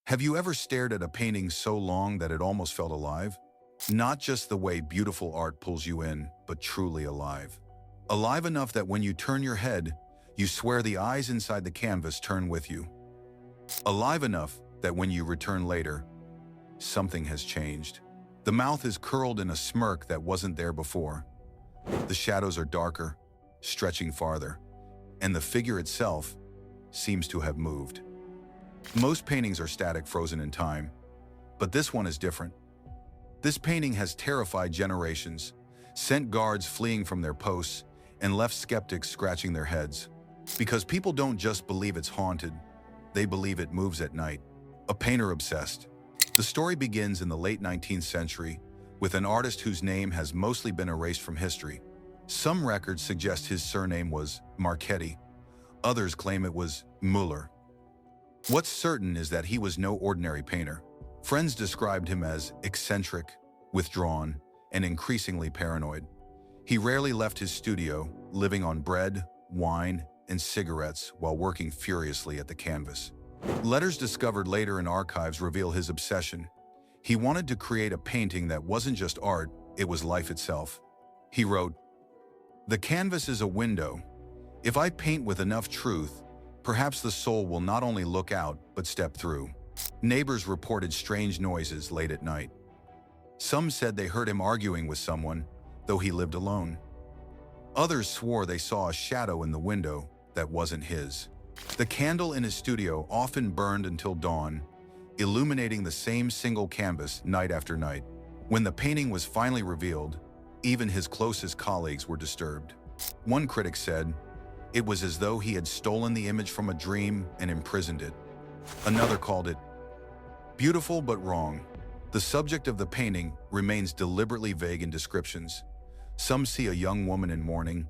Have you ever stared at a painting so long that it almost felt alive? Not just the way beautiful art pulls you in, but truly alive. Alive enough that when you turn your head, you swear the eyes inside the canvas turn with you. Alive enough that when you return later, something has changed. The mouth is curled in a smirk that wasn't there before. The shadows are darker, stretching farther, and the figure itself seems to have moved. Most paintings are static, frozen in time, but this one is different. This painting has terrified generations, sent guards fleeing from their posts, and left skeptics scratching their heads. Because people don't just believe it's haunted, they believe it moves at night. A painter obsessed. The story begins in the late 19th century with an artist whose name has mostly been erased from history. Some records suggest his surname was Marchetti. Others claim it was Muller. What's certain is that he was no ordinary painter. Friends described him as eccentric, withdrawn, and increasingly paranoid. He rarely left his studio, living on bread, wine, and cigarettes while working furiously at the canvas. Letters discovered later in archives reveal his obsession. He wanted to create a painting that wasn't just art, it was life itself. He wrote, "The canvas is a window. If I paint with enough truth, perhaps the soul will not only look out, but step through." Neighbors reported strange noises late at night. Some said they heard him arguing with someone, though he lived alone. Others swore they saw a shadow in the window that wasn't his. The candle in his studio often burned until dawn, illuminating the same single canvas night after night. When the painting was finally revealed, even his closest colleagues were disturbed. One critic said, "It was as though he had stolen the image from a dream and imprisoned it." Another called it beautiful but wrong. The subject of the painting remains deliberately vague in descriptions. Some see a young woman in mourning,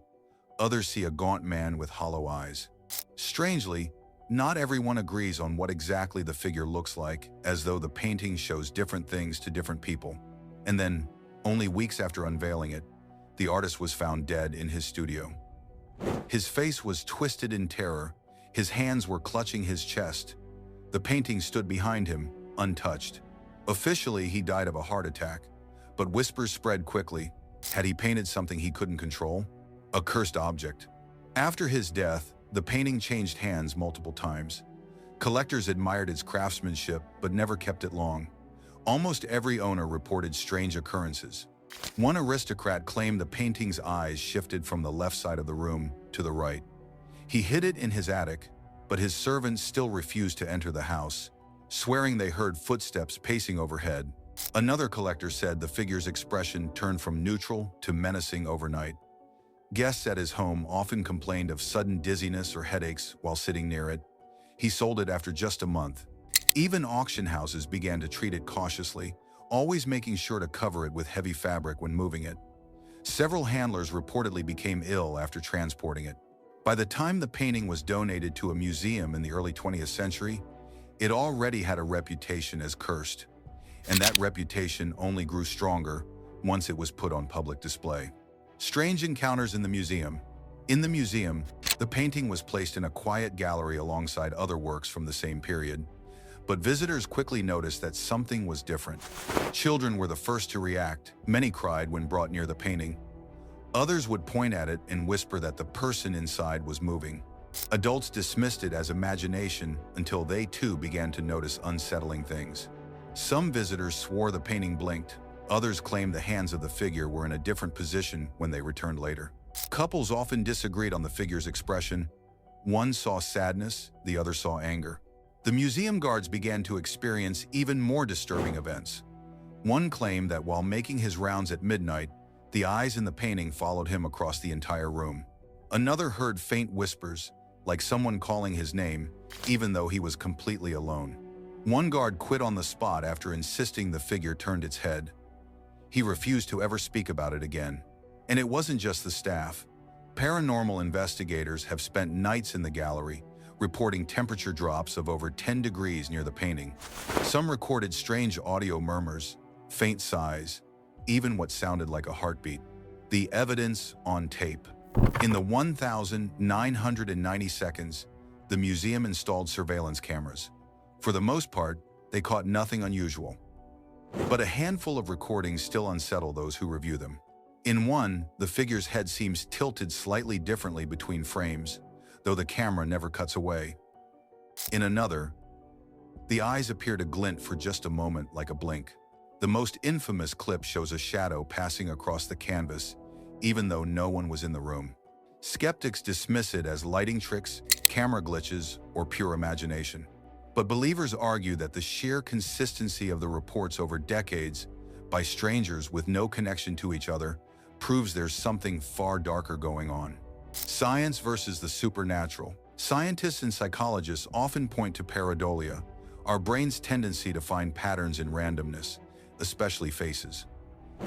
others see a gaunt man with hollow eyes. Strangely, not everyone agrees on what exactly the figure looks like, as though the painting shows different things to different people. And then, only weeks after unveiling it, the artist was found dead in his studio. His face was twisted in terror, his hands were clutching his chest. The painting stood behind him, untouched. Officially, he died of a heart attack, but whispers spread quickly. Had he painted something he couldn't control? A cursed object. After his death, the painting changed hands multiple times. Collectors admired its craftsmanship, but never kept it long. Almost every owner reported strange occurrences. One aristocrat claimed the painting's eyes shifted from the left side of the room to the right. He hid it in his attic, but his servants still refused to enter the house, swearing they heard footsteps pacing overhead. Another collector said the figure's expression turned from neutral to menacing overnight. Guests at his home often complained of sudden dizziness or headaches while sitting near it. He sold it after just a month. Even auction houses began to treat it cautiously, always making sure to cover it with heavy fabric when moving it. Several handlers reportedly became ill after transporting it. By the time the painting was donated to a museum in the early 20th century, it already had a reputation as cursed, and that reputation only grew stronger once it was put on public display. Strange encounters in the museum. In the museum, the painting was placed in a quiet gallery alongside other works from the same period. But visitors quickly noticed that something was different. Children were the first to react. Many cried when brought near the painting. Others would point at it and whisper that the person inside was moving. Adults dismissed it as imagination until they too began to notice unsettling things. Some visitors swore the painting blinked. Others claimed the hands of the figure were in a different position when they returned later. Couples often disagreed on the figure's expression. One saw sadness, the other saw anger. The museum guards began to experience even more disturbing events. One claimed that while making his rounds at midnight, the eyes in the painting followed him across the entire room. Another heard faint whispers, like someone calling his name, even though he was completely alone. One guard quit on the spot after insisting the figure turned its head. He refused to ever speak about it again. And it wasn't just the staff. Paranormal investigators have spent nights in the gallery, reporting temperature drops of over 10 degrees near the painting. Some recorded strange audio murmurs, faint sighs, even what sounded like a heartbeat. The evidence on tape. In the 1,990 seconds, the museum installed surveillance cameras. For the most part, they caught nothing unusual. But a handful of recordings still unsettle those who review them. In one, the figure's head seems tilted slightly differently between frames, though the camera never cuts away. In another, the eyes appear to glint for just a moment like a blink. The most infamous clip shows a shadow passing across the canvas, even though no one was in the room. Skeptics dismiss it as lighting tricks, camera glitches, or pure imagination. But believers argue that the sheer consistency of the reports over decades by strangers with no connection to each other proves there's something far darker going on. Science versus the supernatural. Scientists and psychologists often point to pareidolia, our brain's tendency to find patterns in randomness, especially faces.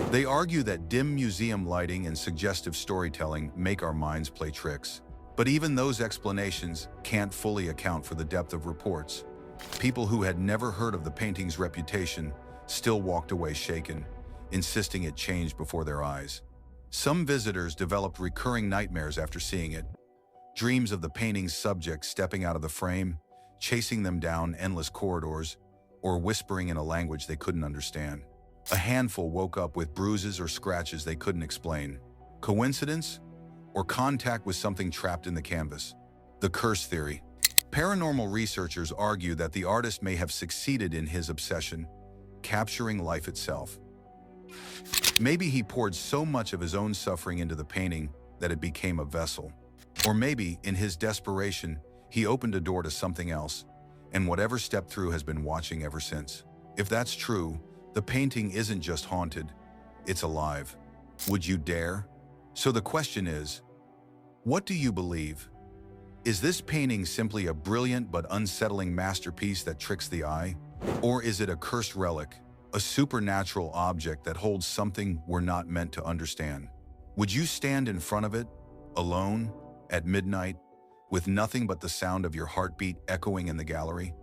They argue that dim museum lighting and suggestive storytelling make our minds play tricks. But even those explanations can't fully account for the depth of reports. People who had never heard of the painting's reputation still walked away shaken, insisting it changed before their eyes. Some visitors developed recurring nightmares after seeing it, dreams of the painting's subject stepping out of the frame, chasing them down endless corridors, or whispering in a language they couldn't understand. A handful woke up with bruises or scratches they couldn't explain. Coincidence? Or contact with something trapped in the canvas? The curse theory. Paranormal researchers argue that the artist may have succeeded in his obsession, capturing life itself. Maybe he poured so much of his own suffering into the painting that it became a vessel. Or maybe, in his desperation, he opened a door to something else, and whatever stepped through has been watching ever since. If that's true, the painting isn't just haunted, it's alive. Would you dare? So the question is, what do you believe? Is this painting simply a brilliant but unsettling masterpiece that tricks the eye? Or is it a cursed relic, a supernatural object that holds something we're not meant to understand? Would you stand in front of it, alone, at midnight, with nothing but the sound of your heartbeat echoing in the gallery?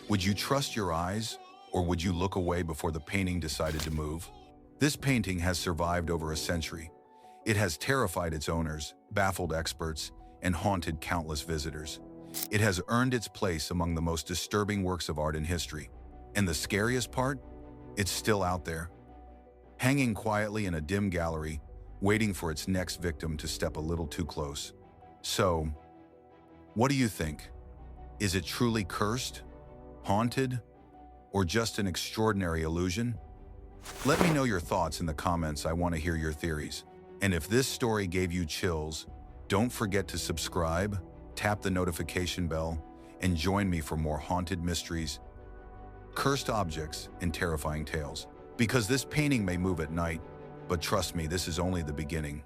Would you trust your eyes, or would you look away before the painting decided to move? This painting has survived over a century. It has terrified its owners, baffled experts, and haunted countless visitors. It has earned its place among the most disturbing works of art in history. And the scariest part? It's still out there, hanging quietly in a dim gallery, waiting for its next victim to step a little too close. So, what do you think? Is it truly cursed, haunted, or just an extraordinary illusion? Let me know your thoughts in the comments. I want to hear your theories. And if this story gave you chills, don't forget to subscribe, tap the notification bell, and join me for more haunted mysteries, cursed objects, and terrifying tales. Because this painting may move at night, but trust me, this is only the beginning.